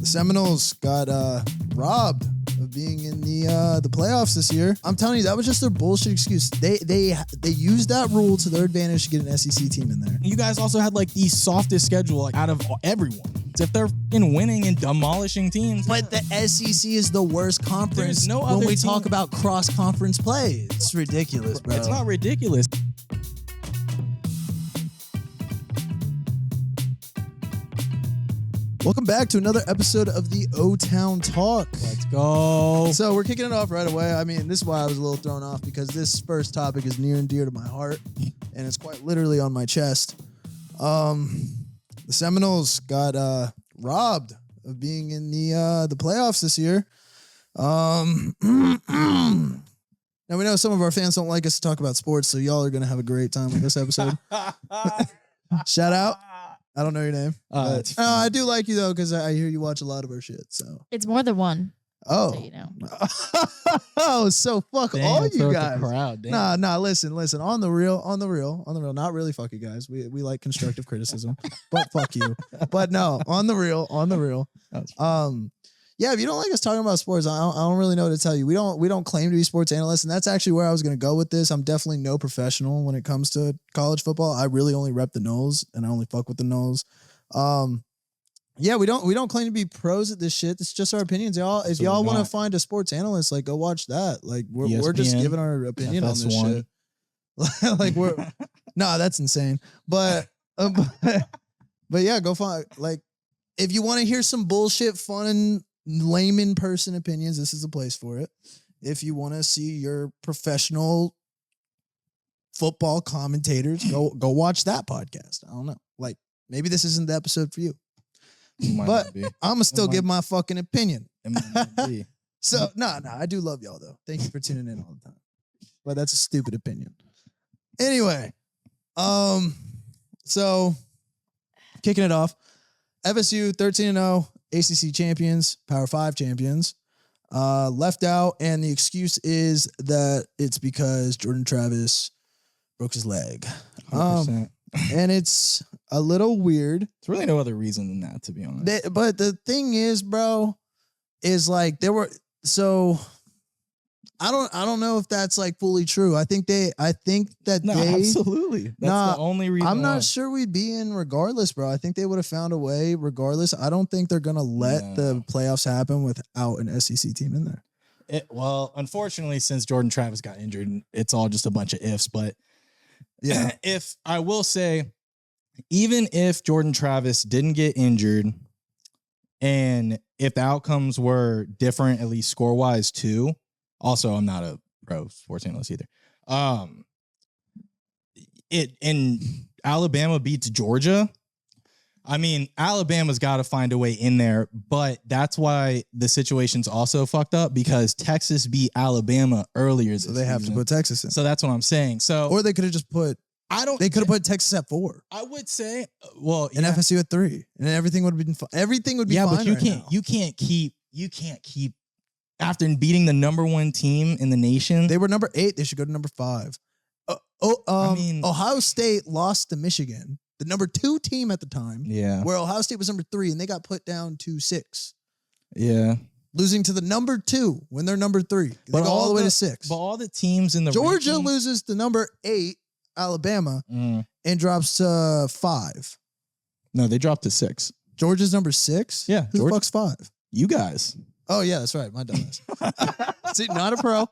The Seminoles got robbed of being in the playoffs this year. I'm telling you, that was just their bullshit excuse. They used that rule to their advantage to get an SEC team in there. You guys also had like the softest schedule out of everyone. If they're in winning and demolishing teams. But the SEC is the worst conference when we talk about cross-conference play. It's ridiculous, bro. It's not ridiculous. Welcome back to another episode of the Otown Talk. Let's go. So we're kicking it off right away. I mean, this is why I was a little thrown off, because this first topic is near and dear to my heart, and it's quite literally on my chest. The Seminoles got robbed of being in the playoffs this year. Now we know some of our fans don't like us to talk about sports, so y'all are gonna have a great time with this episode. Shout out. I don't know your name. I do like you though, because I hear you watch a lot of our shit. So it's more than one. Oh, so you know. Oh, so fuck all you guys. Crowd, nah. Listen. On the real. Not really. Fuck you guys. We like constructive criticism, but fuck you. But no, on the real. Yeah. If you don't like us talking about sports, I don't really know what to tell you. We don't claim to be sports analysts, and that's actually where I was gonna go with this. I'm definitely no professional when it comes to college football. I really only rep the Noles, and I only fuck with the Noles. Yeah, we don't claim to be pros at this shit. It's just our opinions, y'all. If y'all want to find a sports analyst, like, go watch that. Like, we're just giving our opinion on this shit. Like, nah, that's insane. But yeah, go find, like, if you want to hear some bullshit, fun, layman person opinions, this is the place for it. If you want to see your professional football commentators, go watch that podcast. I don't know. Like, maybe this isn't the episode for you. But I'm gonna still give my fucking opinion. So no, I do love y'all though. Thank you for tuning in all the time. But that's a stupid opinion. Anyway, so kicking it off, FSU 13-0, ACC champions, Power 5 champions, left out, and the excuse is that it's because Jordan Travis broke his leg. 100%. And it's a little weird. There's really no other reason than that, to be honest. But the thing is, bro, is like I don't know if that's like fully true. Absolutely. That's the only reason. I'm not sure we'd be in regardless, bro. I think they would have found a way regardless. I don't think they're gonna let the playoffs happen without an SEC team in there. Well, unfortunately, since Jordan Travis got injured, it's all just a bunch of ifs. But yeah, if I will say, even if Jordan Travis didn't get injured, and if the outcomes were different, at least score-wise too. Also, I'm not a pro sports analyst either. Alabama beats Georgia. I mean, Alabama's got to find a way in there, but that's why the situation's also fucked up, because Texas beat Alabama earlier. So they have to put Texas in. So that's what I'm saying. So, or they could have just put. They could have put Texas at 4. I would say, and FSU at 3, and everything would have been. Everything would be fine. But you can't keep. After beating the number 1 team in the nation. They were number 8. They should go to number 5. Ohio State lost to Michigan, the number 2 team at the time. Yeah. Where Ohio State was number 3, and they got put down to 6. Yeah. Losing to the number 2 when they're number 3. They go all the way to 6. But all the teams in the Georgia loses to number 8, Alabama, and drops to 5. No, they dropped to 6. Georgia's number 6? Yeah. Who the fuck's 5? You guys. Oh, yeah, that's right. My dumbass. See, not a pro.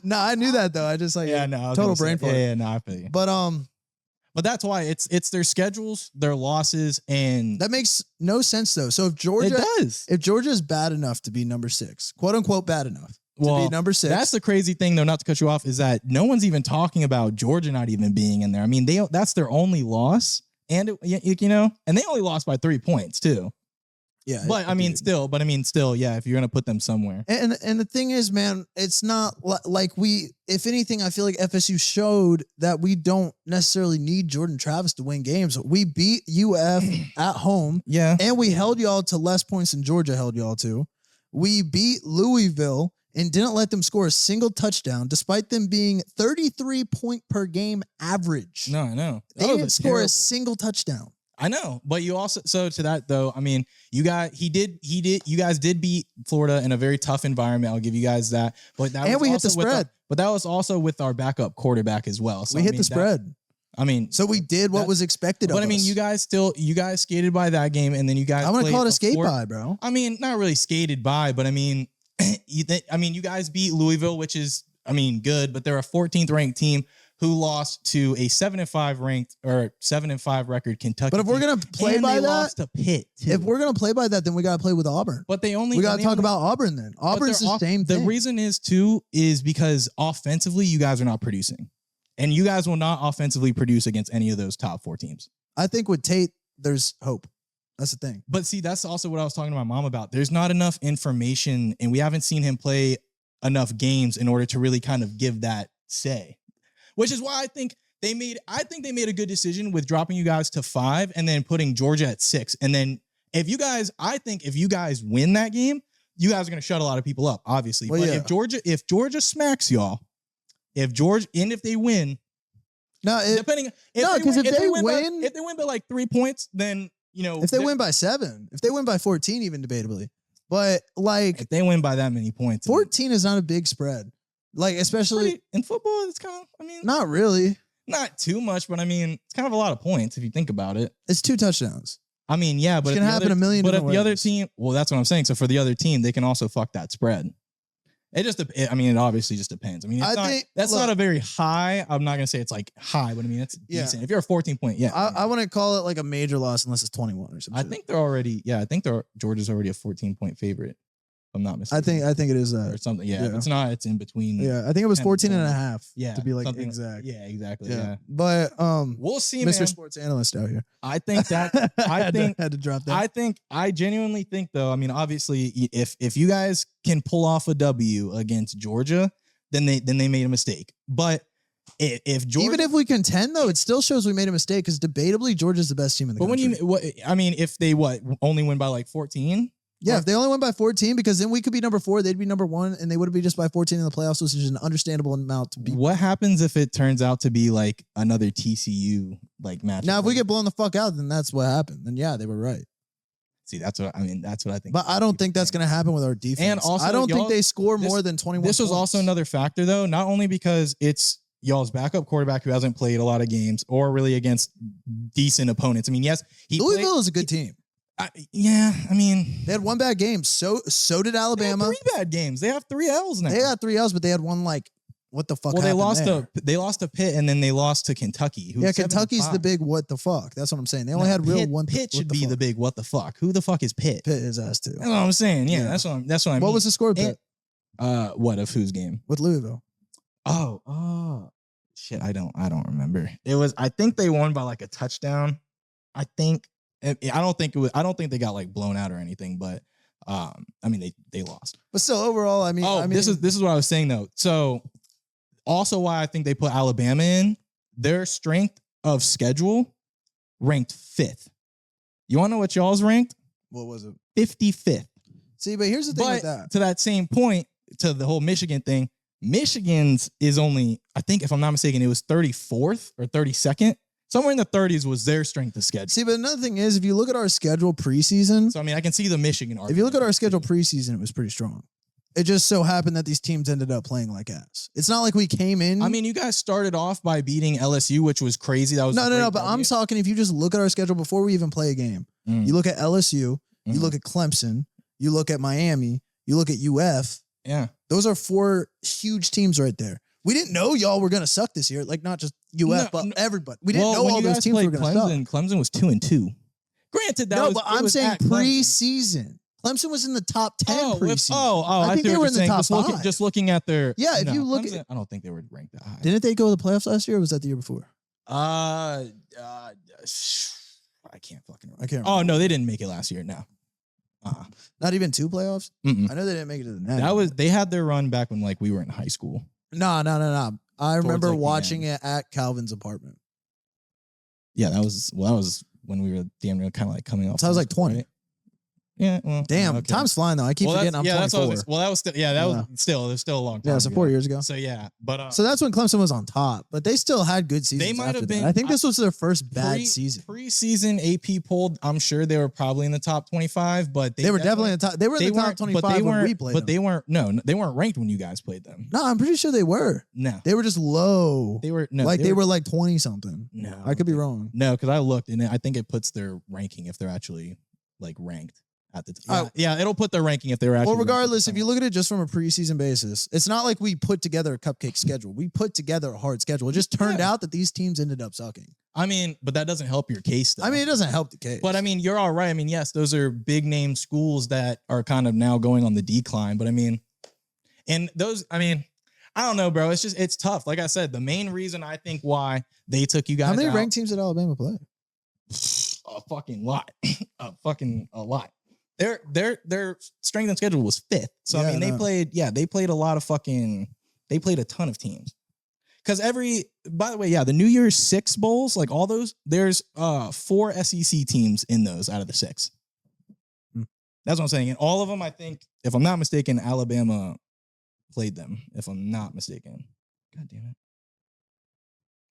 No, I knew that, though. I just total brain fart. Yeah, no, I feel you. But that's why it's their schedules, their losses, and that makes no sense, though. So if Georgia is bad enough to be number 6, quote unquote bad enough to be number 6. That's the crazy thing, though, not to cut you off, is that no one's even talking about Georgia not even being in there. I mean, that's their only loss, and and they only lost by 3 points too. Yeah, but I mean, still, yeah. If you're gonna put them somewhere, and the thing is, man, it's not like if anything, I feel like FSU showed that we don't necessarily need Jordan Travis to win games. We beat UF at home, and we held y'all to less points than Georgia held y'all to. We beat Louisville and didn't let them score a single touchdown, despite them being 33 point per game average. No, I know. They didn't score a single touchdown. I know, but you also to that though. I mean, you guys did beat Florida in a very tough environment. I'll give you guys that. But that and was we hit also the spread. But that was also with our backup quarterback as well. So we hit the spread. So we did what was expected of us. But I mean, you guys skated by that game, and then you guys. I want to call it a skate by, bro. I mean, not really skated by, but I mean, you guys beat Louisville, which is good, but they're a 14th ranked team who lost to a 7-5 ranked or 7-5 record Kentucky. But if we're gonna play by that, lost to Pitt too. If we're gonna play by that, then we gotta play with Auburn. But we gotta talk about Auburn then. Auburn's the same thing. The reason is because offensively, you guys are not producing, and you guys will not offensively produce against any of those top 4 teams. I think with Tate, there's hope. That's the thing. But see, that's also what I was talking to my mom about. There's not enough information, and we haven't seen him play enough games in order to really kind of give that say. Which is why I think they made a good decision with dropping you guys to 5 and then putting Georgia at 6. And then if you guys win that game, you guys are going to shut a lot of people up, obviously. Well, but yeah. if Georgia smacks y'all, if they win, if they win by like 3 points, then if they win by 7, if they win by 14, even debatably, but like if they win by that many points, 14 is not a big spread. Like, especially in football, it's kind of, not really. Not too much, but it's kind of a lot of points if you think about it. It's 2 touchdowns. Yeah, but it can happen a million. But if the other team, well, that's what I'm saying. So for the other team, they can also fuck that spread. It obviously just depends. It's not a very high. I'm not gonna say it's like high, but it's decent. If you're a 14-point, I wouldn't call it like a major loss unless it's 21 or something. I think Georgia's already a 14-point favorite. I'm not mistaken. I think it is that or something. Yeah, if it's not. It's in between. Yeah, I think it was 14 and a half. Yeah, to be like exact. Yeah, exactly. Yeah. But we'll see, Mr. man. Sports Analyst out here. I think that had to drop that. I genuinely think though. Obviously, if you guys can pull off a W against Georgia, then they made a mistake. But if Georgia, even if we contend though, it still shows we made a mistake because debatably Georgia's the best team in the country. If they only win by like 14. Yeah, if they only went by 14, because then we could be number 4, they'd be number 1, and they would be just by 14 in the playoffs, which is an understandable amount to beat. What happens if it turns out to be like another TCU match? Now, if we get blown the fuck out, then that's what happened. Then yeah, they were right. See, that's what I think. But I don't think that's going to happen with our defense. And also, I don't think they score more than 21 This was points. Also another factor, though, not only because it's y'all's backup quarterback who hasn't played a lot of games or really against decent opponents. Yes, Louisville is a good team. They had one bad game. So did Alabama. They had 3 bad games. They have 3 L's now. They got 3 L's, but they had one what the fuck? Well, happened they lost to Pitt, and then they lost to Kentucky. Kentucky's the big what the fuck. That's what I'm saying. They only had one. Pitt should be the big what the fuck. Who the fuck is Pitt? Pitt is us too. That's what I'm saying. Yeah. That's what I mean. What was the score, Pitt? What of whose game? With Louisville. Oh, shit. I don't remember. It was. I think they won by like a touchdown. I don't think they got blown out or anything, but they lost. But still, overall, this is what I was saying though. So also why I think they put Alabama in, their strength of schedule ranked 5th. You want to know what y'all's ranked? What was it? 55th. See, but here's the thing with that. To that same point, to the whole Michigan thing, Michigan's is only, I think if I'm not mistaken, it was 34th or 32nd. Somewhere in the 30s was their strength of schedule. See, but another thing is, if you look at our schedule preseason. So, I can see the Michigan argument. If you look at our schedule preseason, it was pretty strong. It just so happened that these teams ended up playing like ass. It's not like we came in. You guys started off by beating LSU, which was crazy. That was no. But I'm talking, if you just look at our schedule before we even play a game, you look at LSU, you look at Clemson, you look at Miami, you look at UF. Yeah. Those are 4 huge teams right there. We didn't know y'all were going to suck this year. Not just UF, but everybody. We didn't know all those teams were going to suck. Clemson was 2-2. Granted, I'm saying preseason. Clemson was in the top 10 preseason. I think they were in the top 5. Just looking at their... Yeah, if you look Clemson, I don't think they were ranked that high. Didn't they go to the playoffs last year, or was that the year before? I can't fucking remember. I can't remember. Oh, no, they didn't make it last year, no. Not even 2 playoffs? Mm-mm. I know they didn't make it to the net. They had their run back when we were in high school. No. I remember watching it at Calvin's apartment. Yeah, that was when we were damn near kind of coming off. So I was 20. Right? Yeah. Well, Damn, okay. time's flying though. I keep forgetting I'm 24. That's what that was still. Yeah, that was still. There's still a long time. Yeah, so 4 years ago. So yeah, but so that's when Clemson was on top, but they still had good seasons. They might have been. I think this was their first bad season. Preseason AP polled. I'm sure they were probably in the top 25, but they were definitely in the top. They were in the top 25 when we played. But they weren't. No, they weren't ranked when you guys played them. No, I'm pretty sure they were. No, they were just low. They were they were like 20 something. No, I could be wrong. No, because I looked and I think it puts their ranking if they're actually like ranked. At the yeah, it'll put their ranking if they're actually. Well, regardless, if you look at it just from a preseason basis, it's not like we put together a cupcake schedule. We put together a hard schedule. It just turned out that these teams ended up sucking. I mean, but that doesn't help your case, though. I mean, it doesn't help the case. But I mean, you're all right. I mean, yes, those are big name schools that are kind of now going on the decline. But I mean, and those, I mean, I don't know, bro. It's tough. Like I said, the main reason I think why they took you guys. How many ranked teams did Alabama play? A fucking lot. A lot. Their strength and schedule was 5th. So yeah, I mean they played a lot of they played a ton of teams. Cause by the way, yeah, the New Year's 6 bowls, like all those, there's 4 SEC teams in those out of the 6. That's what I'm saying. And all of them, I think, if I'm not mistaken, Alabama played them, if I'm not mistaken. God damn it.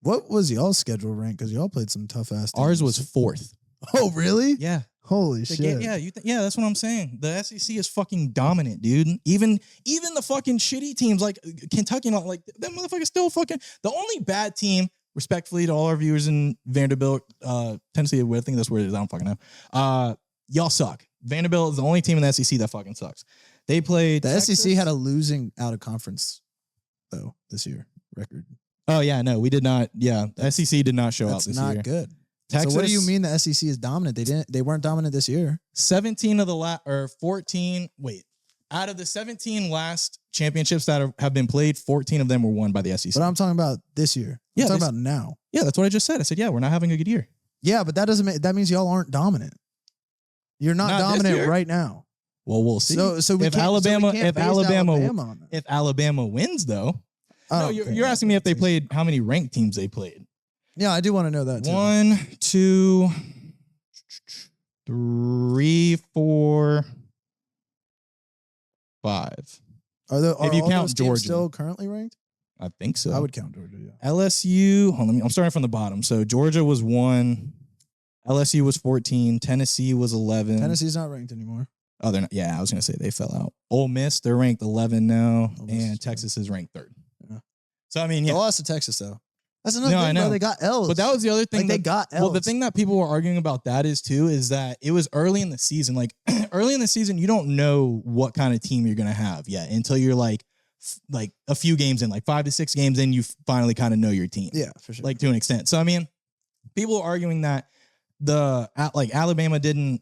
What was y'all's schedule rank? Because y'all played some tough ass teams. Ours was 4th. Oh, really? Yeah. Holy shit. Yeah, that's what I'm saying. The SEC is fucking dominant, dude. Even the fucking shitty teams like Kentucky, like that motherfucker still fucking the only bad team, respectfully to all our viewers in Vanderbilt, Tennessee, I think that's where it is. I don't fucking know. Y'all suck. Vanderbilt is the only team in the SEC that fucking sucks. They played Texas. SEC had a losing out of conference though this year record. Oh yeah, no, we did not. Yeah, the SEC did not show out this year. That's not good. Texas, so what do you mean the SEC is dominant? They weren't dominant this year. 17 of the 14. Wait, out of the 17 last championships that have been played, 14 of them were won by the SEC. But I'm talking about this year. I'm talking about now. Yeah, that's what I just said. I said, yeah, we're not having a good year. Yeah, but that means y'all aren't dominant. You're not dominant right now. Well, we'll see. So if Alabama wins though. No, you're asking me if they played how many ranked teams they played. Yeah, I do want to know that too. 1, 2, 3, 4, 5. If you count Georgia, still currently ranked? I think so. I would count Georgia. Yeah. LSU. Hold on, I'm starting from the bottom. So Georgia was 1. LSU was 14. Tennessee was 11. Tennessee's not ranked anymore. Oh, they're not. Yeah, I was gonna say they fell out. Ole Miss, they're ranked 11 now, and Texas is ranked 3rd. Yeah. So I mean, yeah, they lost to Texas though. That's another thing, bro. They got L's. But that was the other thing. Like they got L's. Well, the thing that people were arguing about that is that it was early in the season. Like early in the season, you don't know what kind of team you're gonna have yet until you're like a few games in, like 5 to 6 games in, you finally kind of know your team. Yeah, for sure. Like to an extent. So I mean, people are arguing that Alabama didn't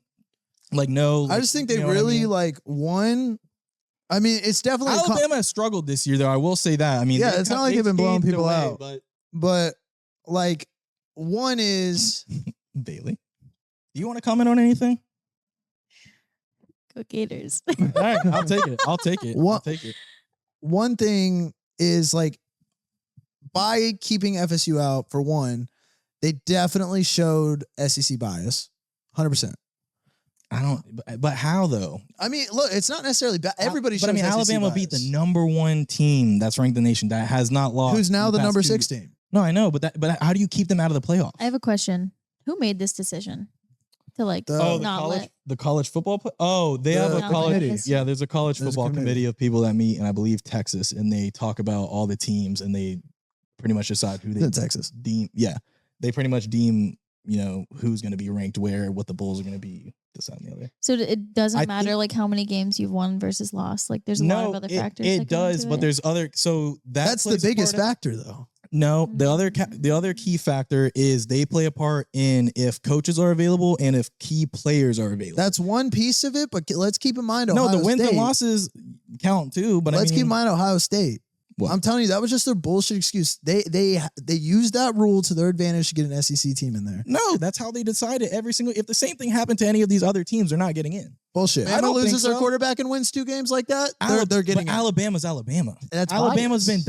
know. I just think they really won. I mean, it's definitely Alabama has struggled this year, though. I will say that. I mean, yeah, it's not like they've been blowing people out, but like one is Bailey. Do you want to comment on anything? Go Gators. All right, I'll take it. I'll take it. One thing is by keeping FSU out for one, they definitely showed SEC bias, 100%. But how though? I mean, look, it's not necessarily bad. Everybody shows But I mean, SEC Alabama bias. beat the number 1 team that's ranked in the nation that has not lost. Who's now the number 6 team? No, I know, but how do you keep them out of the playoffs? I have a question. Who made this decision to the college football? They have a college. Committee. Yeah, there's a college football committee of people that meet, and I believe Texas, and they talk about all the teams, and they pretty much decide who they Texas deem. Yeah, they pretty much deem who's going to be ranked where, what the Bulls are going to be, this, that, and the other. So it doesn't matter how many games you've won versus lost. Like there's a lot of other factors. It does, but there's other. So that's the biggest factor, though. No, the other key factor is they play a part in if coaches are available and if key players are available. That's one piece of it, but let's keep in mind the wins and losses count too. But let's keep in mind Ohio State. What? I'm telling you, that was just their bullshit excuse. They used that rule to their advantage to get an SEC team in there. No, that's how they decided every single. If the same thing happened to any of these other teams, they're not getting in. Bullshit. Bama loses their quarterback and wins 2 games like that. They're getting in. Alabama's Alabama. That's Alabama's been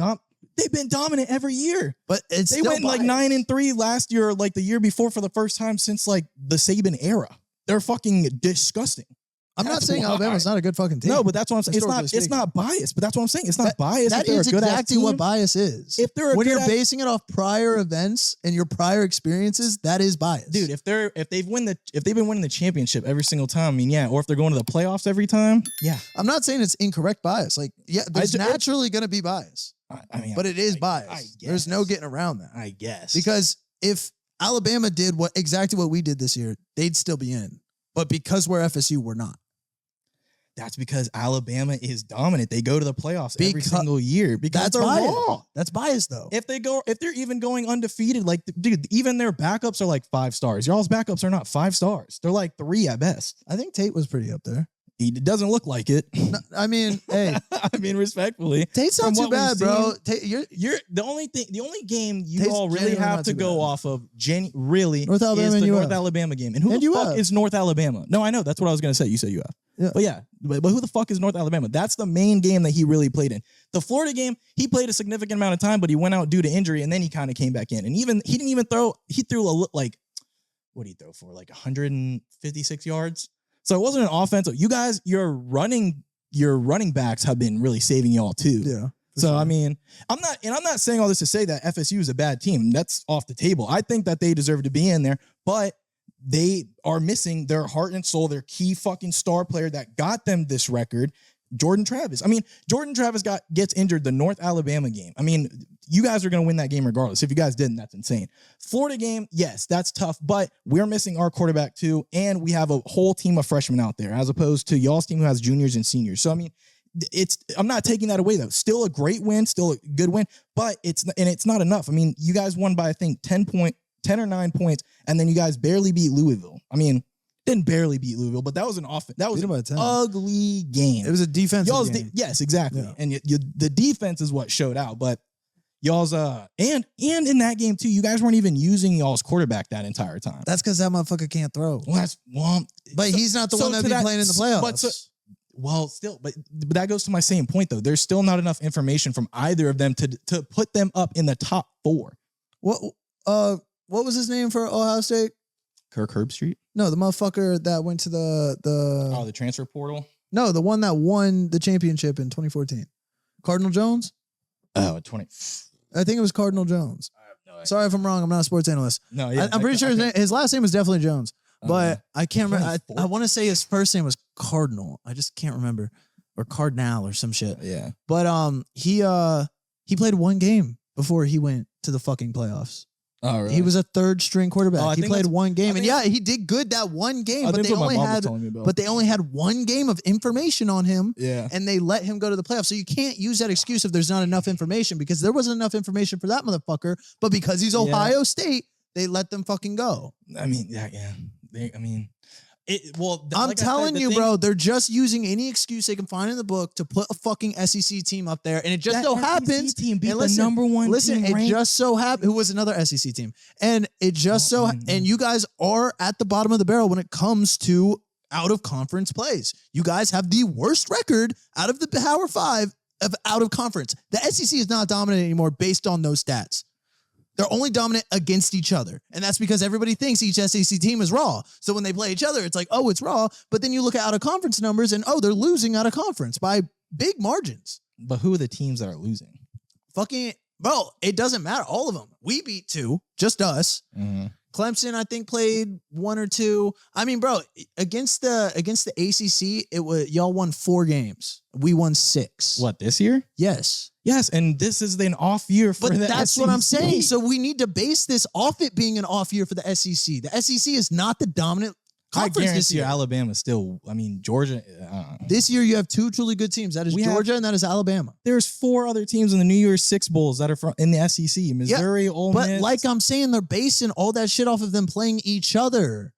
They've been dominant every year, but they went 9-3 last year, like the year before, for the first time since the Saban era. They're fucking disgusting. I'm not saying Alabama's not a good fucking team. No, but that's what I'm saying. It's not biased. But that's what I'm saying. It's not biased. That is exactly what bias is. If they're when you're basing it off prior events and your prior experiences, that is bias, dude. If they've been winning the championship every single time, I mean, yeah. Or if they're going to the playoffs every time, yeah. I'm not saying it's incorrect bias. Like, yeah, there's naturally going to be bias. I mean, but it is bias. There's no getting around that. I guess because if Alabama did exactly what we did this year, they'd still be in. But because we're FSU, we're not. That's because Alabama is dominant. They go to the playoffs every single year because they're raw. That's bias, though. If they're even going undefeated, like, dude, even their backups are like 5 stars. Y'all's backups are not 5 stars. They're like 3 at best. I think Tate was pretty up there. He doesn't look like it. No, I mean, hey. I mean, respectfully. Tate's not too bad, bro. You're the only game you all really have to go off of, really, North Alabama is the North Alabama game. And who the fuck is North Alabama? No, I know. That's what I was going to say. You said you have. Yeah. But yeah, but who the fuck is North Alabama? That's the main game that he really played in. The Florida game, he played a significant amount of time, but he went out due to injury, and then he kind of came back in. And he didn't even throw. He threw what did he throw for? Like 156 yards. So it wasn't an offensive. You guys, your running backs have been really saving y'all too. Yeah. So sure. I mean, I'm not saying all this to say that FSU is a bad team. That's off the table. I think that they deserve to be in there, but they are missing their heart and soul, their key fucking star player that got them this record, Jordan Travis. I mean, Jordan Travis gets injured the North Alabama game. I mean, you guys are going to win that game regardless. If you guys didn't, that's insane. Florida game, yes, that's tough, but we're missing our quarterback too, and we have a whole team of freshmen out there as opposed to y'all's team who has juniors and seniors. So, I mean, I'm not taking that away, though. Still a great win, still a good win, but it's not enough. I mean, you guys won by, I think, 10 or 9 points, and then you guys barely beat Louisville. I mean, didn't barely beat Louisville, but that was an ugly game. It was a defensive game. Yes, exactly. Yeah. And the defense is what showed out, but y'all's and in that game too, you guys weren't even using y'all's quarterback that entire time. That's because that motherfucker can't throw. But he's not the one that be playing in the playoffs. But that goes to my same point though. There's still not enough information from either of them to put them up in the top 4. What was his name for Ohio State? Kirk Herbstreit? No, the motherfucker that went to the transfer portal? No, the one that won the championship in 2014. Cardinal Jones? Oh, I think it was Cardinal Jones. I have no idea. Sorry if I'm wrong. I'm not a sports analyst. No, yeah. I'm pretty sure his last name was definitely Jones, but I can't remember. I want to say his first name was Cardinal. I just can't remember, or Cardinal or some shit. Yeah. But he played 1 game before he went to the fucking playoffs. Oh, really? He was a 3rd string quarterback. Oh, he played 1 game, and yeah, he did good that 1 game. But they only had 1 game of information on him. Yeah, and they let him go to the playoffs. So you can't use that excuse if there's not enough information, because there wasn't enough information for that motherfucker. But because he's Ohio State, they let them fucking go. I mean, yeah. I'm telling you, bro, they're just using any excuse they can find in the book to put a fucking SEC team up there, and it just so happens. Team beat the number 1 listen, team it just so happened. Who was another SEC team? And it just and you guys are at the bottom of the barrel when it comes to out of conference plays. You guys have the worst record out of the Power 5 of out of conference. The SEC is not dominant anymore based on those stats. They're only dominant against each other. And that's because everybody thinks each SEC team is raw. So when they play each other, it's like, oh, it's raw. But then you look at out-of-conference numbers and, oh, they're losing out-of-conference by big margins. But who are the teams that are losing? Fucking, bro, it doesn't matter. All of them. We beat 2, just us. Mm-hmm. Clemson, I think, played 1 or 2. I mean, bro, against the ACC, y'all won 4 games. We won 6. What, this year? Yes. Yes, and this is an off year for the SEC. But that's what I'm saying. So we need to base this off it being an off year for the SEC. The SEC is not the dominant conference this year. Alabama still, I mean, Georgia. This year you have 2 truly good teams. That is Georgia and that is Alabama. There's 4 other teams in the New Year's Six Bowls that are in the SEC. Missouri, Ole Miss. But like I'm saying, they're basing all that shit off of them playing each other.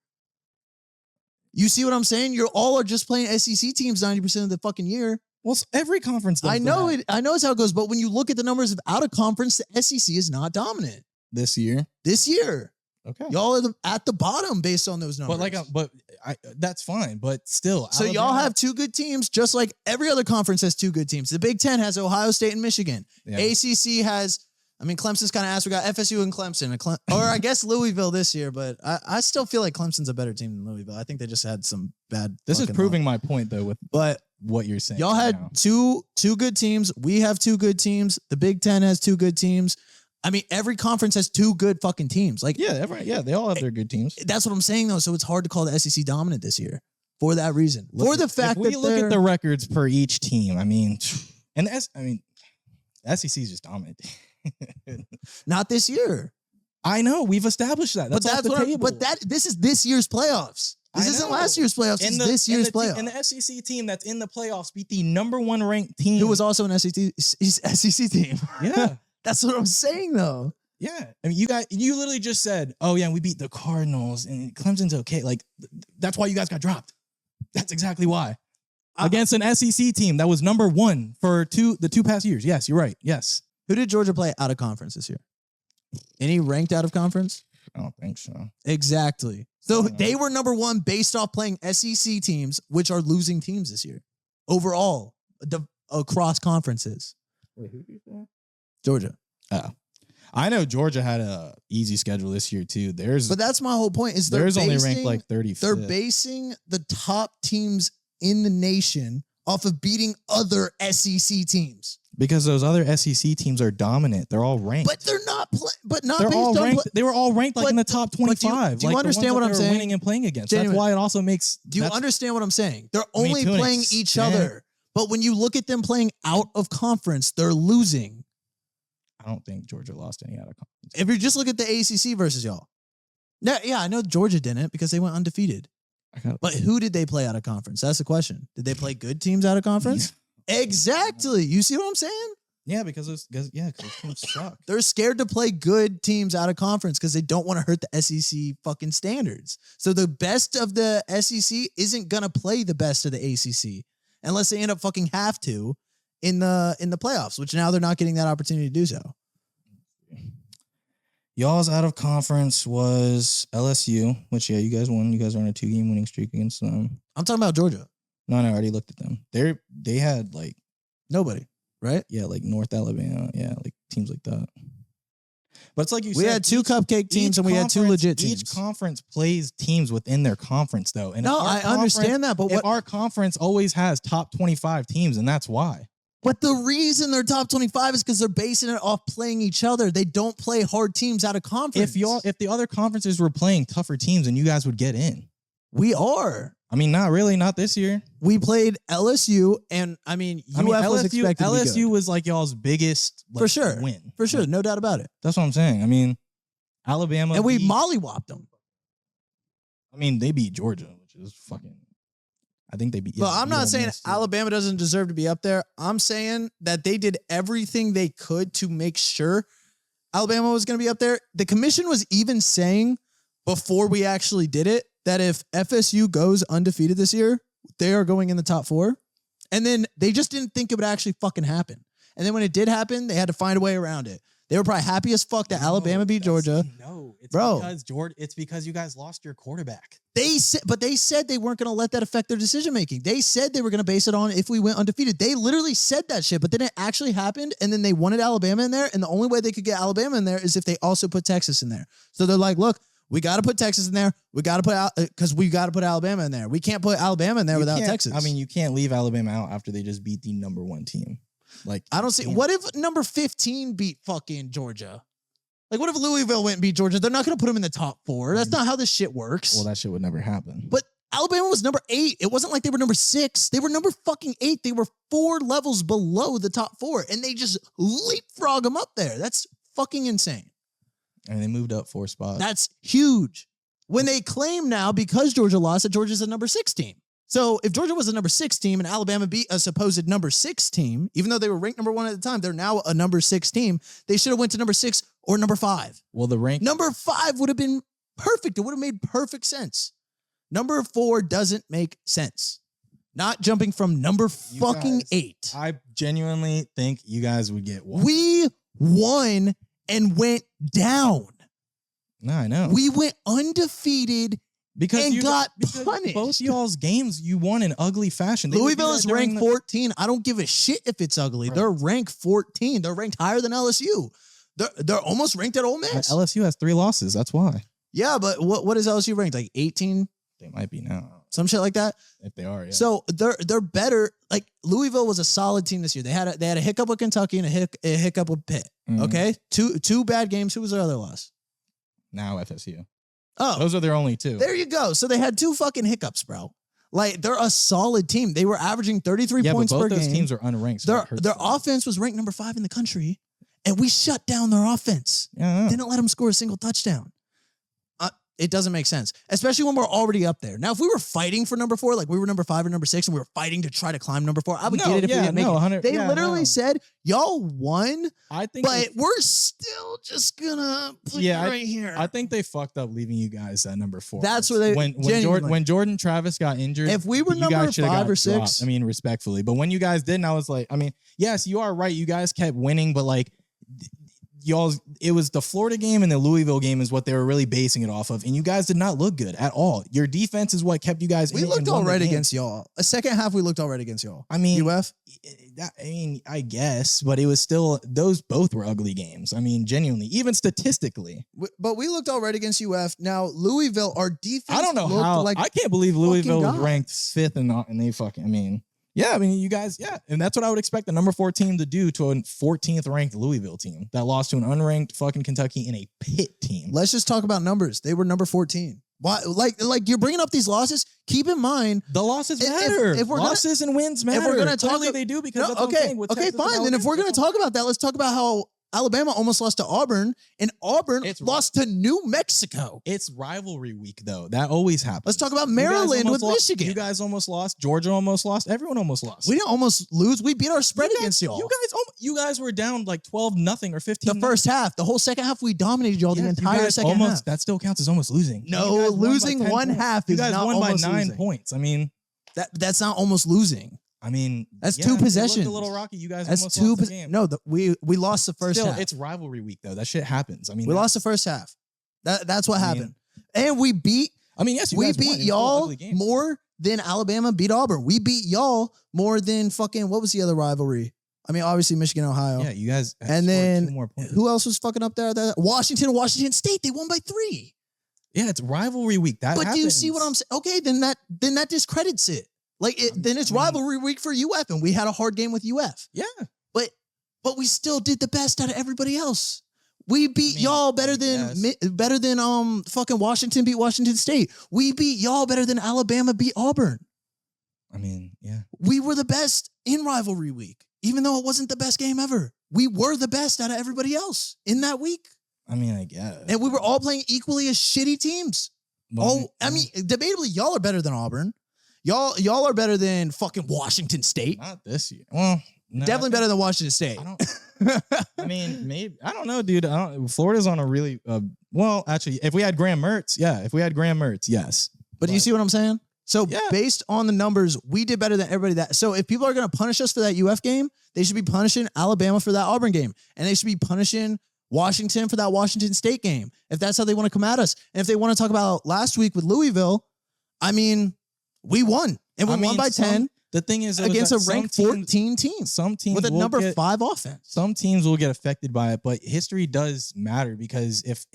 You see what I'm saying? You're all are just playing SEC teams 90% of the fucking year. Well, every conference does I know it. I know it's how it goes. But when you look at the numbers of out of conference, the SEC is not dominant this year. Okay, y'all are at the bottom based on those numbers. But that's fine. But still, so y'all have 2 good teams, just like every other conference has 2 good teams. The Big Ten has Ohio State and Michigan. Yeah. ACC has I mean, Clemson's kind of ass. We got FSU and Clemson, or I guess Louisville this year, but I still feel like Clemson's a better team than Louisville. I think they just had some bad. This is proving my point, though, with what you're saying. Y'all had two good teams. We have two good teams. The Big Ten has two good teams. I mean, every conference has two good fucking teams. Like, they all have their good teams. That's what I'm saying, though. So it's hard to call the SEC dominant this year for that reason. For the fact that we look at the records per each team, I mean, the SEC is just dominant. Not this year. I know, we've established that. That's off the table. This is this year's playoffs. This isn't last year's playoffs. This is this year's playoffs. And the SEC team that's in the playoffs beat the number 1 ranked team, who was also an SEC team. Yeah, that's what I'm saying, though. Yeah, I mean, you literally just said, "Oh yeah, we beat the Cardinals and Clemson's okay." Like, that's why you guys got dropped. That's exactly why. Against an SEC team that was number 1 for the two past years. Yes, you're right. Yes. Who did Georgia play out of conference this year? Any ranked out of conference? I don't think so. Exactly. So they were number 1 based off playing SEC teams, which are losing teams this year. Overall, across conferences. Wait, who did you say? Georgia. Oh. I know Georgia had a easy schedule this year, too. But that's my whole point. Is there's only ranked like 35th. They're basing the top teams in the nation off of beating other SEC teams. Because those other SEC teams are dominant. They're all ranked. But they're not not they're based all on ranked. They were all ranked like in the top 25. Do you understand what I'm saying? Winning and playing against. Genuine. That's why it also makes. Do you understand what I'm saying? They're only playing each other. But when you look at them playing out of conference, they're losing. I don't think Georgia lost any out of conference. If you just look at the ACC versus y'all. Yeah, I know Georgia didn't because they went undefeated. But who did they play out of conference? That's the question. Did they play good teams out of conference? Yeah. Exactly. You see what I'm saying? Yeah, because those teams suck. They're scared to play good teams out of conference because they don't want to hurt the SEC fucking standards. So the best of the SEC isn't gonna play the best of the ACC unless they end up fucking have to in the playoffs, which now they're not getting that opportunity to do so. Y'all's out of conference was LSU, which you guys won. You guys are on a 2-game winning streak against them. I'm talking about Georgia. No, I already looked at them. They had like nobody, right? Yeah, like North Alabama. Yeah, like teams like that. But it's like you said. We had 2 cupcake teams and we had 2 legit teams. Each conference plays teams within their conference, though. And no, I understand that, but our conference always has top 25 teams, and that's why. But the reason they're top 25 is because they're basing it off playing each other. They don't play hard teams out of conference. If the other conferences were playing tougher teams, then you guys would get in. We are. I mean, not really, not this year. We played LSU, and I mean, was expected LSU to be good. was like y'all's biggest for sure win. For sure, no doubt about it. That's what I'm saying. I mean, Alabama. And we mollywopped them. I mean, they beat Georgia, which is fucking... I think they beat... But I'm not saying Alabama doesn't deserve to be up there. I'm saying that they did everything they could to make sure Alabama was going to be up there. The commission was even saying before we actually did it that if FSU goes undefeated this year, they are going in the top 4. And then they just didn't think it would actually fucking happen. And then when it did happen, they had to find a way around it. They were probably happy as fuck that Alabama beat Georgia. No, it's because you guys lost your quarterback. They said they weren't going to let that affect their decision making. They said they were going to base it on if we went undefeated. They literally said that shit, but then it actually happened, and then they wanted Alabama in there, and the only way they could get Alabama in there is if they also put Texas in there. So they're like, look, we got to put Texas in there. We got to put because we got to put Alabama in there. We can't put Alabama in there without Texas. I mean, you can't leave Alabama out after they just beat the number 1 team. Like, I don't see. What if number 15 beat fucking Georgia? Like, what if Louisville went and beat Georgia? They're not going to put them in the top 4. That's not how this shit works. Well, that shit would never happen. But Alabama was number 8. It wasn't like they were number 6. They were number fucking 8. They were 4 levels below the top 4, and they just leapfrog them up there. That's fucking insane. And they moved up 4 spots. That's huge. When they claim now, because Georgia lost, that Georgia's a number 6 team. So if Georgia was a number 6 team and Alabama beat a supposed number 6 team, even though they were ranked number 1 at the time, they're now a number 6 team. They should have went to number 6 or number 5. Well, the rank number 5 would have been perfect. It would have made perfect sense. Number 4 doesn't make sense. Not jumping from number fucking 8. I genuinely think you guys would get one. We won and went down. No, I know. We went undefeated. Because got punished. Both y'all's games, you won in ugly fashion. Louisville is ranked 14. I don't give a shit if it's ugly. Right. They're ranked 14. They're ranked higher than LSU. They're almost ranked at Ole Miss. LSU has 3 losses. That's why. Yeah, but what is LSU ranked? Like 18? They might be now. Some shit like that. If they are, yeah. So they're better. Like Louisville was a solid team this year. They had a hiccup with Kentucky and a hiccup with Pitt. Mhm. Okay, two bad games. Who was their other loss? Now FSU. Oh, Those are their only 2. there you go. So they had 2 fucking hiccups, bro. Like they're a solid team. They were averaging 33 points but per both those game. teams are unranked. So Their offense was ranked number 5 in the country, and we shut down their offense. Yeah. Didn't let them score a single touchdown. It doesn't make sense, especially when we're already up there. Now, if we were fighting for number 4, like we were number 5 or number 6, and we were fighting to try to climb number 4, I would get it if we didn't make it. They literally said, y'all won, I think, but we're still just gonna put you right here. I think they fucked up leaving you guys at number 4. That's where they when Jordan Travis got injured. If we were you number guys 5 or 6, dropped. I mean, respectfully, but when you guys didn't, I was like, I mean, yes, you are right. You guys kept winning, but like. It was the Florida game and the Louisville game is what they were really basing it off of, and you guys did not look good at all. Your defense is what kept you guys. We looked all right against y'all. A second half, we looked all right against y'all. I mean, UF. I guess, but it was still those both were ugly games. I mean, genuinely, even statistically. But we looked all right against UF. Now Louisville, our defense. I don't know how. Like I can't believe Louisville was ranked 5th and they fucking. I mean. Yeah, I mean, you guys, and that's what I would expect the number 4 team to do to a 14th ranked Louisville team that lost to an unranked fucking Kentucky in a Pitt team. Let's just talk about numbers. They were number 14. Why? Like you're bringing up these losses. Keep in mind the losses matter. If we're losses and wins matter. If we're gonna talk, they do because that's okay, fine. Then if we're gonna talk about that, let's talk about how Alabama almost lost to Auburn, and Auburn lost to New Mexico. It's rivalry week, though. That always happens. Let's talk about Maryland with Michigan. You guys almost lost. Georgia almost lost. Everyone almost lost. We didn't almost lose. We beat our spread against y'all. You guys were down like 12-0 or 15. The first half. The whole second half, we dominated y'all the entire second half. That still counts as almost losing. No, losing one half is not almost losing. You guys won by 9 points. I mean, that's not almost losing. I mean, that's 2 possessions. A little rocky. You guys that's almost 2 lost the game. No, we lost the first half. It's rivalry week though. That shit happens. I mean, we lost the first half. That's what happened. And we beat. I mean, yes, we beat y'all more than Alabama beat Auburn. We beat y'all more than fucking what was the other rivalry? I mean, obviously Michigan, Ohio. Yeah, you guys. And then 2 more points. Who else was fucking up there? Washington State. They won by 3. Yeah, it's rivalry week. That. But happens. do you see what I'm saying? Okay, then that discredits it. Then it's rivalry week for UF, and we had a hard game with UF. Yeah, but we still did the best out of everybody else. We beat y'all better than fucking Washington beat Washington State. We beat y'all better than Alabama beat Auburn. I mean, yeah, we were the best in rivalry week, even though it wasn't the best game ever. We were the best out of everybody else in that week. I mean, I guess, and we were all playing equally as shitty teams. I mean, debatably, y'all are better than Auburn. Y'all are better than fucking Washington State. Not this year. Well, no, definitely better than Washington State. I mean, maybe I don't know, dude. Florida's on a really well. Actually, if we had Graham Mertz, yes. But do you see what I'm saying? So based on the numbers, we did better than everybody. So if people are going to punish us for that UF game, they should be punishing Alabama for that Auburn game, and they should be punishing Washington for that Washington State game. If that's how they want to come at us, and if they want to talk about last week with Louisville, I mean, we won. And we won by 10. The thing is, against a ranked 14 team. Some teams with a number 5 offense. Some teams will get affected by it, but history does matter because if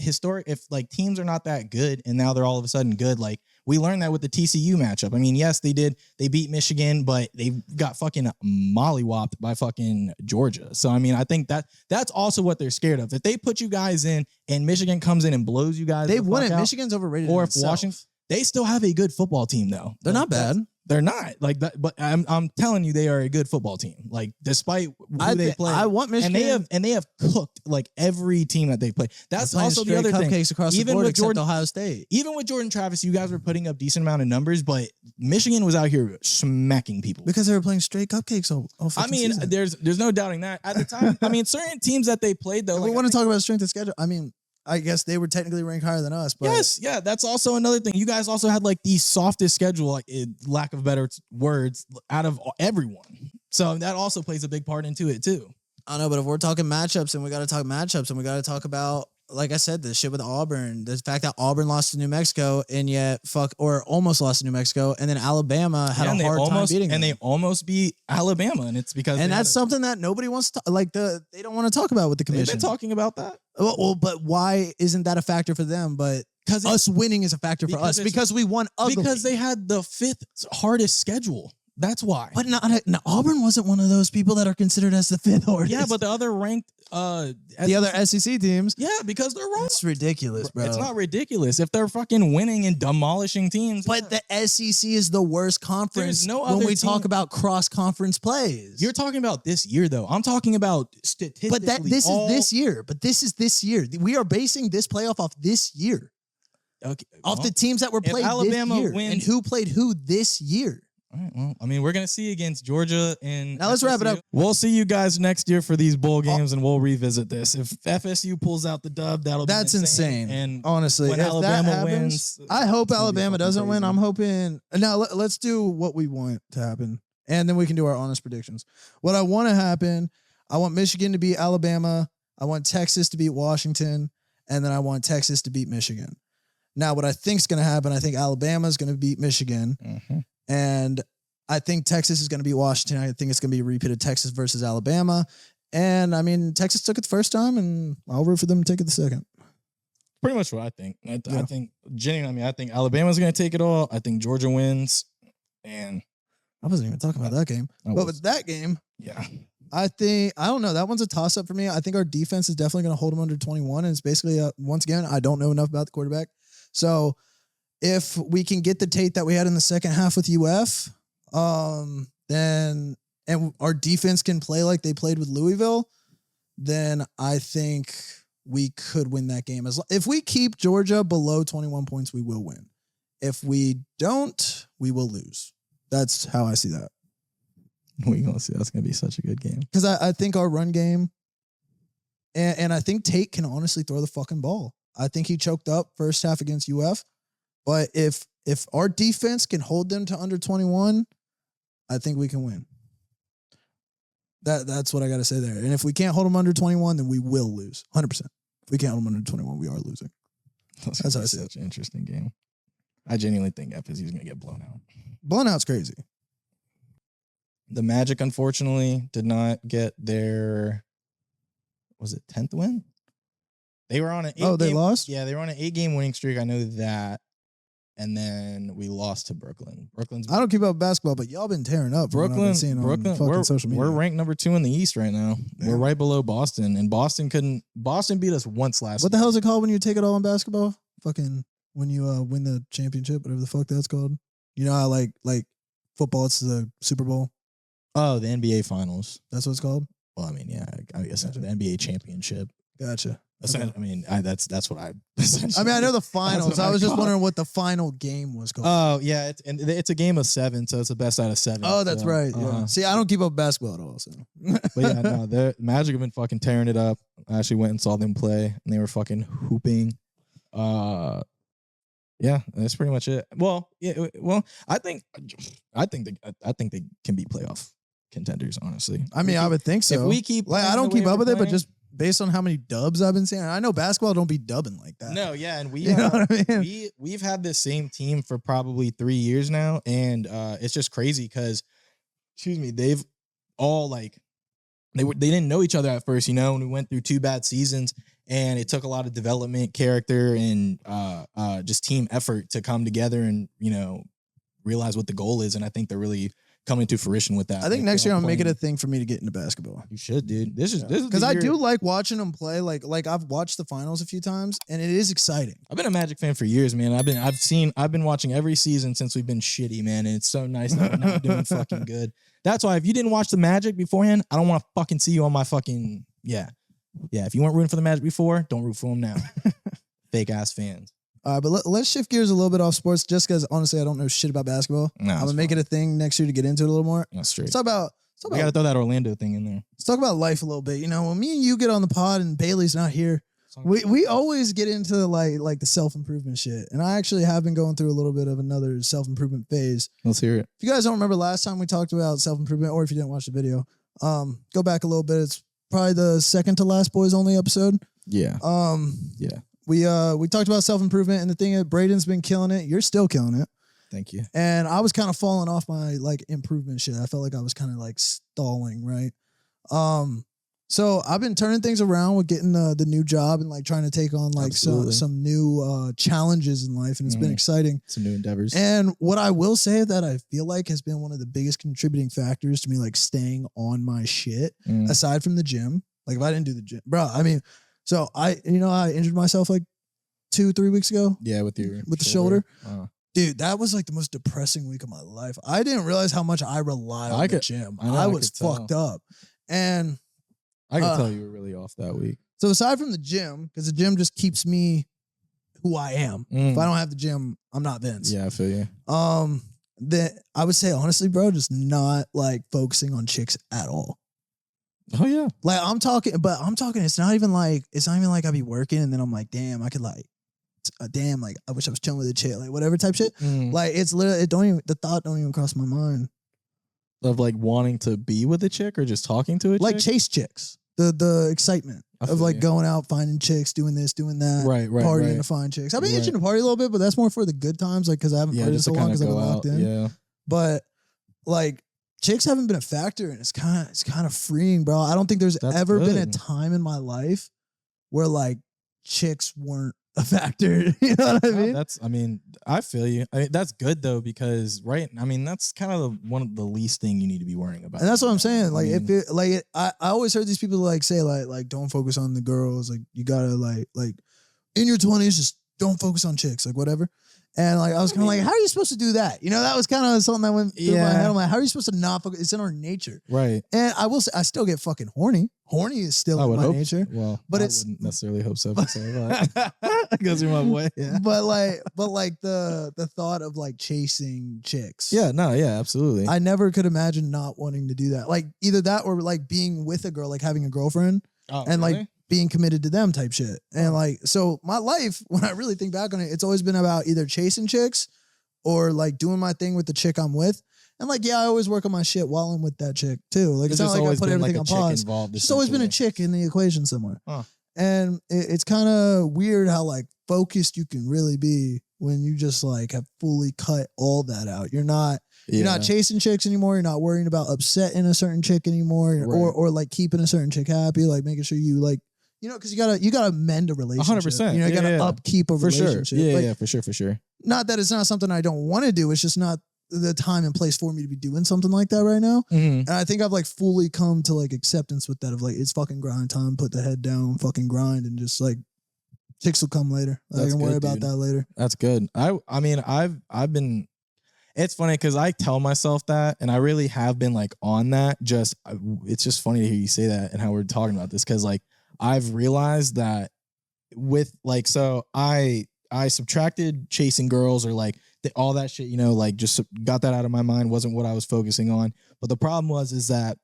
like teams are not that good and now they're all of a sudden good, like we learned that with the TCU matchup. I mean, yes, they beat Michigan, but they got fucking mollywopped by fucking Georgia. So I mean, I think that's also what they're scared of. If they put you guys in and Michigan comes in and blows you guys, they won it. Michigan's overrated. Or if Washington, they still have a good football team though. They're not bad. They're not like that, but I'm telling you, they are a good football team. Like despite who they play, I want Michigan, and they have cooked like every team that they play. That's also the other thing. Across even the board, with Jordan, Ohio State, even with Jordan Travis, you guys were putting up decent amount of numbers, but Michigan was out here smacking people because they were playing straight cupcakes. I mean, season. there's no doubting that at the time. I mean, certain teams that they played though. We want to talk about strength of schedule. I mean, I guess they were technically ranked higher than us. But yes, yeah, that's also another thing. You guys also had like the softest schedule, like lack of better words, out of everyone. So that also plays a big part into it too. I know, but if we're talking matchups and we got to talk matchups and we got to talk about like I said, the shit with Auburn, the fact that Auburn lost to New Mexico and yet almost lost to New Mexico, and then Alabama had a hard time beating them. And they almost beat Alabama, and it's because that's something that nobody wants to they don't want to talk about with the commission. They've been talking about that. Well, but why isn't that a factor for them? But because us winning is a factor for us because we won ugly. Because they had the 5th hardest schedule. That's why. But Auburn wasn't one of those people that are considered as the 5th hardest. Yeah, but the other ranked the other SEC teams. Yeah, because they're wrong. It's ridiculous, bro. It's not ridiculous if they're fucking winning and demolishing teams. But the SEC is the worst conference when we talk about cross-conference plays. You're talking about this year, though. I'm talking about statistically. But this is this year. But this is this year. We are basing this playoff off this year. Okay, off the teams that were played Alabama this year. Wins, and who played who this year. All right, well, I mean, we're going to see against Georgia and now let's wrap it up. We'll see you guys next year for these bowl games, and we'll revisit this. If FSU pulls out the dub, that's insane. And honestly, when if Alabama that happens, wins, I hope Alabama doesn't win. I'm hoping. Now let's do what we want to happen, and then we can do our honest predictions. What I want to happen, I want Michigan to beat Alabama. I want Texas to beat Washington, and then I want Texas to beat Michigan. Now, what I think is going to happen, I think Alabama is going to beat Michigan. Mm-hmm. And I think Texas is going to beat Washington. I think it's going to be a repeat of Texas versus Alabama. And, I mean, Texas took it the first time, and I'll root for them to take it the second. Pretty much what I think. I think, genuinely, I think Alabama's going to take it all. I think Georgia wins. And I wasn't even talking about that game. But with that game, yeah, I don't know. That one's a toss-up for me. I think our defense is definitely going to hold them under 21. And it's basically, once again, I don't know enough about the quarterback. So if we can get the tape that we had in the second half with UF, then and our defense can play like they played with Louisville, then I think we could win that game. If we keep Georgia below 21 points, we will win. If we don't, we will lose. That's how I see that. We're going to see. That's going to be such a good game. Because I think our run game, and I think Tate can honestly throw the fucking ball. I think he choked up first half against UF. But if our defense can hold them to under 21, I think we can win. That's what I got to say there. And if we can't hold them under 21, then we will lose. 100%. If we can't hold them under 21, we are losing. That's how I see it. Such an interesting game. I genuinely think FSU is going to get blown out. Blown out's crazy. The Magic, unfortunately, did not get their, was it 10th win? They were on an 8-game. They lost? Yeah, they were on an 8-game winning streak. I know that. And then we lost to Brooklyn. I don't keep up with basketball, but y'all been tearing up. Brooklyn, on social media. We're ranked number 2 in the East right now. Yeah. We're right below Boston, and Boston beat us once last. What the hell is it called when you take it all in basketball? Fucking when you win the championship, whatever the fuck that's called. You know how like football, it's the Super Bowl. Oh, the NBA Finals. That's what it's called. Well, I mean, yeah, I guess the NBA championship. Gotcha. Okay. I mean, that's what I. I mean, I know the finals. I was just wondering what the final game was called. Oh yeah, it's a game of 7, so it's the best out of 7. Oh, that's right. Yeah. See, I don't keep up with basketball at all. So. But yeah, no, the Magic have been fucking tearing it up. I actually went and saw them play, and they were fucking hooping. Yeah, that's pretty much it. Well, yeah, I think they can be playoff contenders. Honestly, I mean, I would think so. If we keep, I don't keep up with it, but just based on how many dubs I've been seeing, I know basketball don't be dubbing like that. No, yeah, and you know what I mean? we've had this same team for probably 3 years now, and it's just crazy because, they've all they didn't know each other at first, and we went through 2 bad seasons, and it took a lot of development, character, and just team effort to come together and realize what the goal is, and I think they're really coming to fruition with that. I think next year I'm gonna make it a thing for me to get into basketball. You should, dude. This is because I do like watching them play. Like I've watched the finals a few times, and it is exciting. I've been a Magic fan for years, man. I've been watching every season since we've been shitty, man. And it's so nice that we're not doing fucking good. That's why if you didn't watch the Magic beforehand, I don't want to fucking see you on my fucking yeah. If you weren't rooting for the Magic before, don't root for them now. Fake ass fans. But let's shift gears a little bit off sports, just because honestly I don't know shit about basketball. No, I'm gonna make it a thing next year to get into it a little more. That's true. Let's talk about. We gotta throw that Orlando thing in there. Let's talk about life a little bit. When me and you get on the pod and Bailey's not here, we always get into like the self-improvement shit. And I actually have been going through a little bit of another self-improvement phase. Let's hear it. If you guys don't remember last time we talked about self-improvement, or if you didn't watch the video, go back a little bit. It's probably the second to last Boys Only episode. Yeah. Yeah. We talked about self-improvement, and the thing is, Braden's been killing it. You're still killing it. Thank you. And I was kind of falling off my like improvement shit. I felt like I was kind of like stalling, right? So I've been turning things around with getting the new job and like trying to take on like some new challenges in life, and it's been exciting. Some new endeavors. And what I will say that I feel like has been one of the biggest contributing factors to me like staying on my shit, aside from the gym. Like if I didn't do the gym, bro, I mean, so I injured myself like 2-3 weeks ago. Yeah, with the shoulder. Dude, that was like the most depressing week of my life. I didn't realize how much I rely on the gym. I was fucked up. And I can tell you were really off that week. So aside from the gym, because the gym just keeps me who I am. If I don't have the gym, I'm not Vince. Yeah, I feel you. That I would say honestly, bro, just not like focusing on chicks at all. Oh yeah. Like I'm talking, it's not even like I be working and then I'm like, damn, I could like damn, like I wish I was chilling with a chick, like whatever type shit. Like it's literally the thought don't even cross my mind. Of like wanting to be with a chick or just talking to a chick? Like chase chicks. The excitement of like going out, finding chicks, doing this, doing that. Right. Partying to find chicks. I've been itching to party a little bit, but that's more for the good times, like because I haven't partied in so long because I've been locked in. Yeah. But like chicks haven't been a factor, and it's kind of freeing, bro. I don't think there's ever been a time in my life where like chicks weren't a factor. You know what I mean? I feel you. That's good though, because that's kind of one of the least thing you need to be worrying about. And that's what I'm saying. Like I always heard these people like say like don't focus on the girls. Like you gotta like in your 20s, just don't focus on chicks, like whatever. And like I was kind of like, how are you supposed to do that? You know, that was kind of something that went through my head. I'm like, how are you supposed to not focus? It's in our nature, right? And I will say, I still get fucking horny. Horny is still in my nature. Well, but I wouldn't necessarily hope so. It goes through my way. Yeah. But like the thought of like chasing chicks. Yeah, no, yeah, absolutely. I never could imagine not wanting to do that. Like either that or like being with a girl, like having a girlfriend, and really? like being committed to them type shit. And like, so my life, when I really think back on it, it's always been about either chasing chicks or like doing my thing with the chick I'm with. And like, yeah, I always work on my shit while I'm with that chick too. Like, it's not like I put everything on pause. There's always been a chick in the equation somewhere. And it's kind of weird how like focused you can really be when you just like have fully cut all that out. You're not chasing chicks anymore. You're not worrying about upsetting a certain chick anymore, or like keeping a certain chick happy, like making sure you like, you know, because you gotta mend a relationship. 100%. You know, you gotta upkeep a relationship. Sure. Yeah, like, yeah, for sure. Not that it's not something I don't want to do. It's just not the time and place for me to be doing something like that right now. And I think I've like fully come to like acceptance with that of like, it's fucking grind time. Put the head down, fucking grind, and just like chicks will come later. I can worry about that later. That's good. I mean, I've been. It's funny because I tell myself that, and I really have been like on that. It's just funny to hear you say that and how we're talking about this, because like I've realized that with like, so I subtracted chasing girls or like all that shit, you know, like just got that out of my mind. Wasn't what I was focusing on. But the problem is that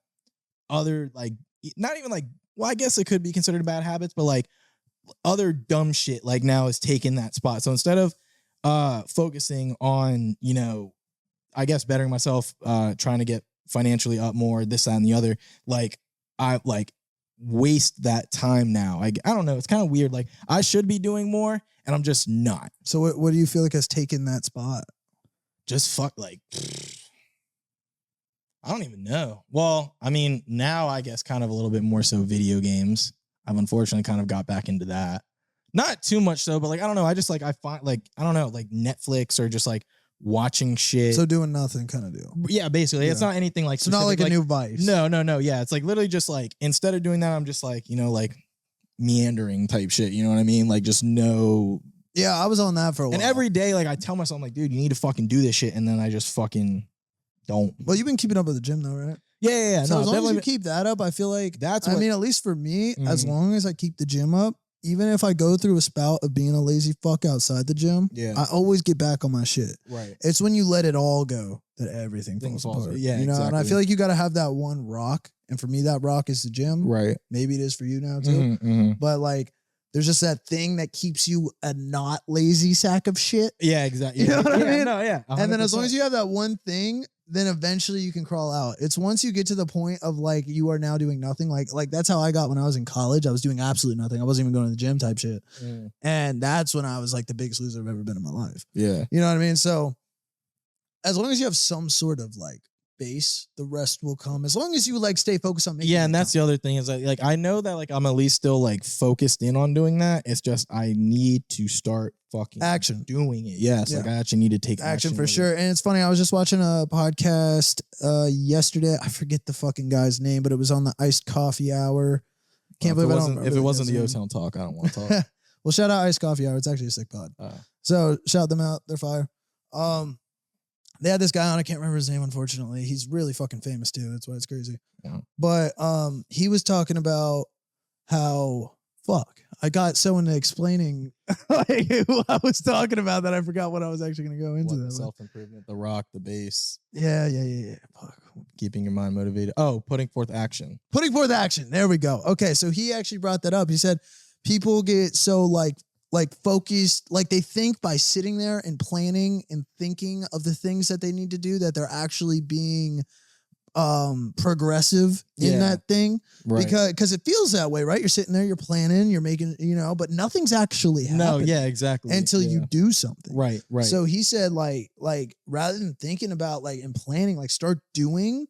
other like, not even like, well, I guess it could be considered bad habits, but like other dumb shit like now is taking that spot. So instead of focusing on, you know, I guess bettering myself, trying to get financially up more, this, that, and the other, like I like waste that time now. I don't know. It's kind of weird. Like I should be doing more and I'm just not. So what do you feel like has taken that spot? Just like, I don't even know. Well, I mean, now I guess kind of a little bit more so video games. I've unfortunately kind of got back into that. Not too much so, but like, I don't know. I just like, I find like, I don't know, like Netflix or just like watching shit. So doing nothing kind of deal. Yeah, basically. Yeah. It's not anything like specific. It's not like a new vice. No. Yeah. It's like literally just like, instead of doing that, I'm just like, you know, like meandering type shit. You know what I mean? Like just no. Yeah, I was on that for a while. And every day, like I tell myself, I'm like, dude, you need to fucking do this shit. And then I just fucking don't. Well, you've been keeping up with the gym though, right? Yeah. So as long as you keep that up, I feel like that's I mean, at least for me, as long as I keep the gym up, even if I go through a spout of being a lazy fuck outside the gym, I always get back on my shit. Right. It's when you let it all go that everything falls apart. Yeah, you know, exactly. and I feel like you got to have that one rock. And for me, that rock is the gym. Right. Maybe it is for you now too. But like there's just that thing that keeps you a not lazy sack of shit. Yeah, exactly. You know what I mean? No, yeah. 100%. And then as long as you have that one thing, then eventually you can crawl out. It's once you get to the point of like you are now doing nothing. Like that's how I got when I was in college. I was doing absolutely nothing. I wasn't even going to the gym type shit. And that's when I was like the biggest loser I've ever been in my life. Yeah. You know what I mean? So as long as you have some sort of like base, the rest will come. As long as you like stay focused on making and that's the other thing is like I know that like I'm at least still like focused in on doing that. It's just I need to start fucking action doing it. Yes, like I actually need to take action for sure. And it's funny, I was just watching a podcast yesterday. I forget the fucking guy's name, but it was on the Iced Coffee Hour. Can't believe I don't remember. If it wasn't the TheOtownTalk, I don't want to talk. Well, shout out Iced Coffee Hour. It's actually a sick pod. So shout them out. They're fire. They had this guy on. I can't remember his name, unfortunately. He's really fucking famous too. That's why it's crazy. Yeah. But he was talking about how I got so into explaining like, who I was talking about that I forgot what I was actually going to go into. Self-improvement, the rock, the base. Yeah. Fuck. Keeping your mind motivated. Oh, putting forth action. Putting forth action. There we go. Okay, so he actually brought that up. He said people get so like focused, like they think by sitting there and planning and thinking of the things that they need to do that they're actually being progressive in that thing. Right. Because it feels that way, right? You're sitting there, you're planning, you're making, but nothing's actually happening. No, yeah, exactly. Until you do something. Right. So he said like rather than thinking about like and planning, like start doing,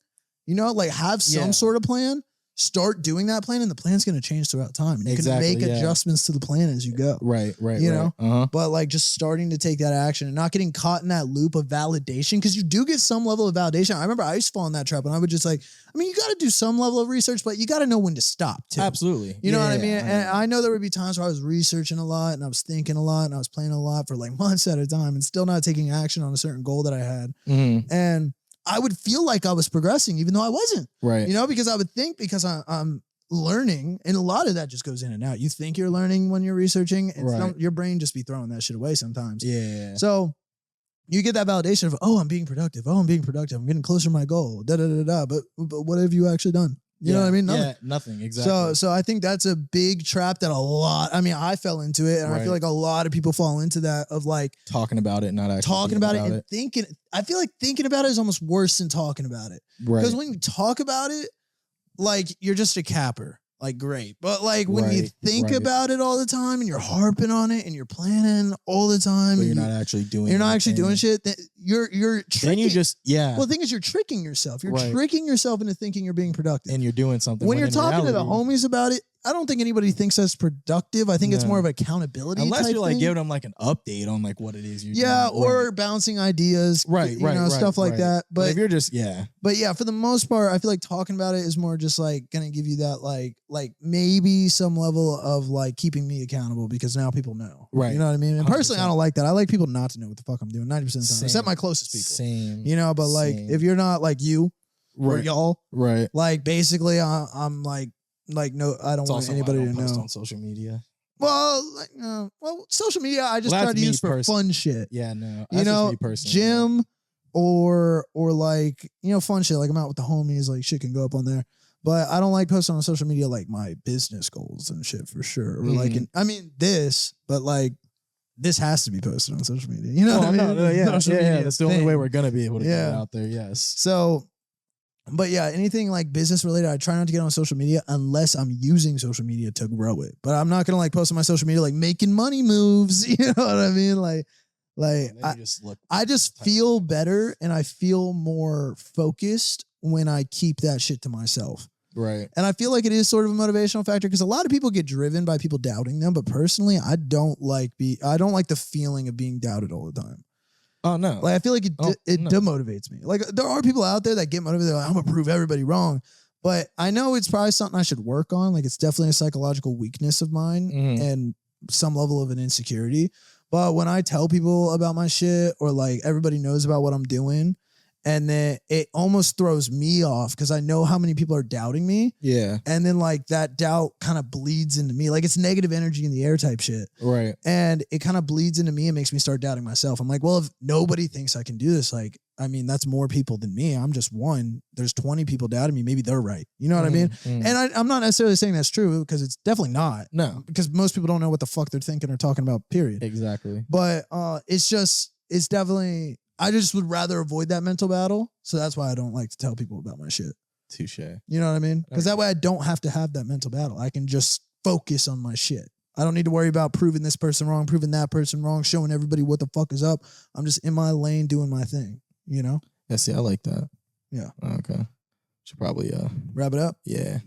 like have some sort of plan. Start doing that plan, and the plan's going to change throughout time. And you can make adjustments to the plan as you go. Right. You know? But like just starting to take that action and not getting caught in that loop of validation, because you do get some level of validation. I remember I used to fall in that trap, and I would just like, you got to do some level of research, but you got to know when to stop too. Absolutely. You know what I mean? And I know there would be times where I was researching a lot, and I was thinking a lot, and I was planning a lot for like months at a time, and still not taking action on a certain goal that I had. And I would feel like I was progressing, even though I wasn't. Right. Because I would think because I'm learning, and a lot of that just goes in and out. You think you're learning when you're researching, and your brain just be throwing that shit away sometimes. Yeah. So you get that validation of, I'm being productive. I'm getting closer to my goal. But what have you actually done? You know what I mean? Nothing. Yeah, nothing. Exactly. So I think that's a big trap that I fell into it, and I feel like a lot of people fall into that of like talking about it, not actually talking about it and thinking. I feel like thinking about it is almost worse than talking about it. Right. Because when you talk about it, like you're just a capper. Like great, but like when you think about it all the time and you're harping on it and you're planning all the time, but you're not actually doing. You're not actually doing shit. You're tricking. Then you just Well, the thing is, you're tricking yourself. You're tricking yourself into thinking you're being productive, and you're doing something. When you're talking to the homies about it, I don't think anybody thinks that's productive. I think it's more of accountability. Unless you're like thing. Giving them like an update on like what it is you're doing. Or bouncing ideas. Stuff like that. But if you're just But yeah, for the most part, I feel like talking about it is more just like gonna give you that like maybe some level of like keeping me accountable, because now people know. Right. You know what I mean? And 100%. Personally, I don't like that. I like people not to know what the fuck I'm doing 90% of the time. Except my closest people. Same. But like if you're not like you or y'all, like basically I'm like no, I don't want anybody to know. On social media. Well, social media I just try to use for fun shit. Yeah, no. That's just me personally. Gym or like fun shit. Like I'm out with the homies. Like shit can go up on there. But I don't like posting on social media like my business goals and shit for sure. Or like but like this has to be posted on social media. You know what I mean? That's the only way we're gonna be able to get it out there. Yes. So. But yeah, anything like business related, I try not to get on social media unless I'm using social media to grow it. But I'm not gonna like post on my social media like making money moves. You know what I mean? I just feel better and I feel more focused when I keep that shit to myself. Right. And I feel like it is sort of a motivational factor because a lot of people get driven by people doubting them. But personally, I don't like the feeling of being doubted all the time. Oh no! Like I feel like it demotivates me. Like there are people out there that get motivated. They're like, I'm gonna prove everybody wrong, but I know it's probably something I should work on. Like it's definitely a psychological weakness of mine and some level of an insecurity. But when I tell people about my shit or like everybody knows about what I'm doing, And then it almost throws me off because I know how many people are doubting me. Yeah. And then like that doubt kind of bleeds into me. Like it's negative energy in the air type shit. Right. And it kind of bleeds into me and makes me start doubting myself. I'm like, well, if nobody thinks I can do this, like, I mean, that's more people than me. I'm just one. There's 20 people doubting me. Maybe they're right. You know what I mean? And I'm not necessarily saying that's true because it's definitely not. No. Because most people don't know what the fuck they're thinking or talking about, period. Exactly. But it's definitely, I just would rather avoid that mental battle. So that's why I don't like to tell people about my shit. Touche. You know what I mean? Because that way I don't have to have that mental battle. I can just focus on my shit. I don't need to worry about proving this person wrong, proving that person wrong, showing everybody what the fuck is up. I'm just in my lane doing my thing, you know? Yeah, see, I like that. Yeah. Okay. Should probably wrap it up. Yeah.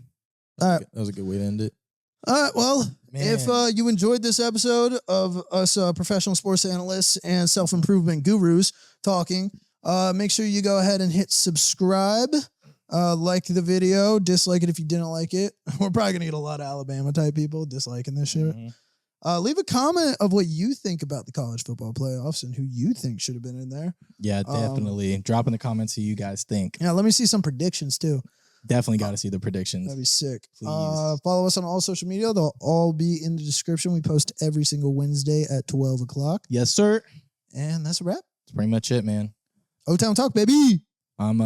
All right. That was a good way to end it. All right. Well, Man. if you enjoyed this episode of us professional sports analysts and self-improvement gurus talking, make sure you go ahead and hit subscribe. Like the video, dislike it if you didn't like it. We're probably gonna get a lot of Alabama type people disliking this shit. Leave a comment of what you think about the college football playoffs and who you think should have been in there. Yeah, definitely. Drop in the comments who you guys think. Yeah, let me see some predictions too. Definitely got to see the predictions. That'd be sick. Please. Follow us on all social media. They'll all be in the description. We post every single Wednesday at 12 o'clock. Yes, sir. And that's a wrap. That's pretty much it, man. Otown Talk, baby. I'm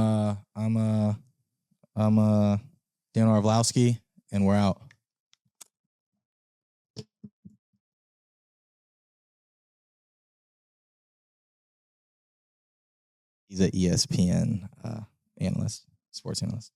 Dan Orlovsky, and we're out. He's an ESPN analyst, sports analyst.